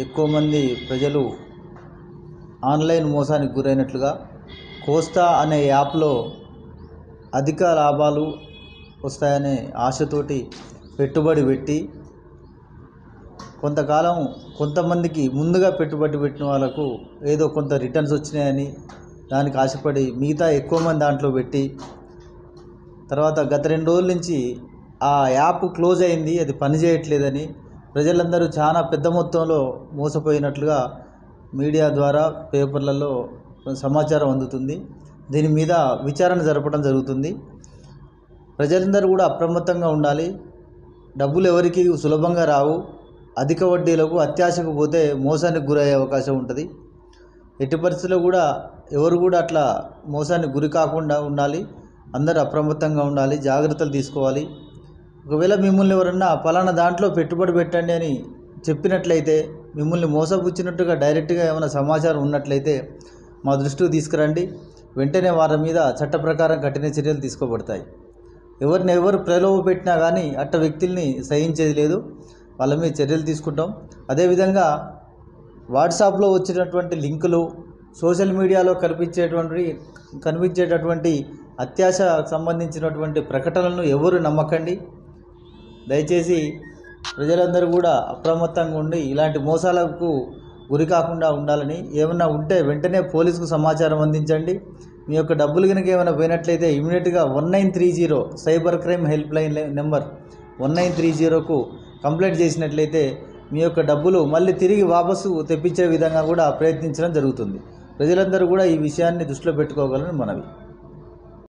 ఎక్కువ మంది ప్రజలు ఆన్లైన్ మోసానికి గురైనట్లుగా కోస్తా అనే యాప్లో అధిక లాభాలు వస్తాయనే ఆశతోటి పెట్టుబడి పెట్టి కొంతకాలం కొంతమందికి ముందుగా పెట్టుబడి పెట్టిన వాళ్ళకు ఏదో కొంత రిటర్న్స్ వచ్చినాయని దానికి ఆశపడి మిగతా ఎక్కువ మంది దాంట్లో పెట్టి తర్వాత గత 2 రోజుల నుంచి ఆ యాప్ క్లోజ్ అయింది, అది పనిచేయట్లేదని ప్రజలందరూ చాలా పెద్ద మొత్తంలో మోసపోయినట్లుగా మీడియా ద్వారా పేపర్లలో సమాచారం అందుతుంది. దీని మీద విచారణ జరపడం జరుగుతుంది. ప్రజలందరూ కూడా అప్రమత్తంగా ఉండాలి. డబ్బులు ఎవరికి సులభంగా రావు. అధిక వడ్డీలకు అత్యాశకు పోతే మోసానికి గురయ్యే అవకాశం ఉంటుంది. ఎట్టి పరిస్థితుల్లో కూడా ఎవరు కూడా అట్లా మోసానికి గురి కాకుండా ఉండాలి. అందరూ అప్రమత్తంగా ఉండాలి, జాగ్రత్తలు తీసుకోవాలి. ఒకవేళ మిమ్మల్ని ఎవరన్నా పలానా దాంట్లో పెట్టుబడి పెట్టండి అని చెప్పినట్లయితే, మిమ్మల్ని మోసపుచ్చినట్టుగా డైరెక్ట్గా ఏమైనా సమాచారం ఉన్నట్లయితే మా దృష్టికి తీసుకురండి. వెంటనే వారి మీద చట్ట ప్రకారం కఠిన చర్యలు తీసుకోబడతాయి. ఎవరు ప్రలోభ పెట్టినా కానీ అట్ట వ్యక్తుల్ని సహించేది లేదు. వాళ్ళ మీద చర్యలు తీసుకుంటాం. అదేవిధంగా వాట్సాప్లో వచ్చినటువంటి లింకులు, సోషల్ మీడియాలో కనిపించేటటువంటి అత్యాశకు సంబంధించినటువంటి ప్రకటనలను ఎవరు నమ్మకండి. దయచేసి ప్రజలందరూ కూడా అప్రమత్తంగా ఉండి ఇలాంటి మోసాలకు గురి కాకుండా ఉండాలని, ఏమైనా ఉంటే వెంటనే పోలీసుకు సమాచారం అందించండి. మీ యొక్క డబ్బులు కనుక ఏమైనా పోయినట్లయితే ఇమీడియట్గా 1930 cyber crime help line number 1930కు కంప్లైంట్ చేసినట్లయితే మీ యొక్క డబ్బులు మళ్ళీ తిరిగి వాపసు తెప్పించే విధంగా కూడా ప్రయత్నించడం జరుగుతుంది. ప్రజలందరూ కూడా ఈ విషయాన్ని దృష్టిలో పెట్టుకోగలని మనవి.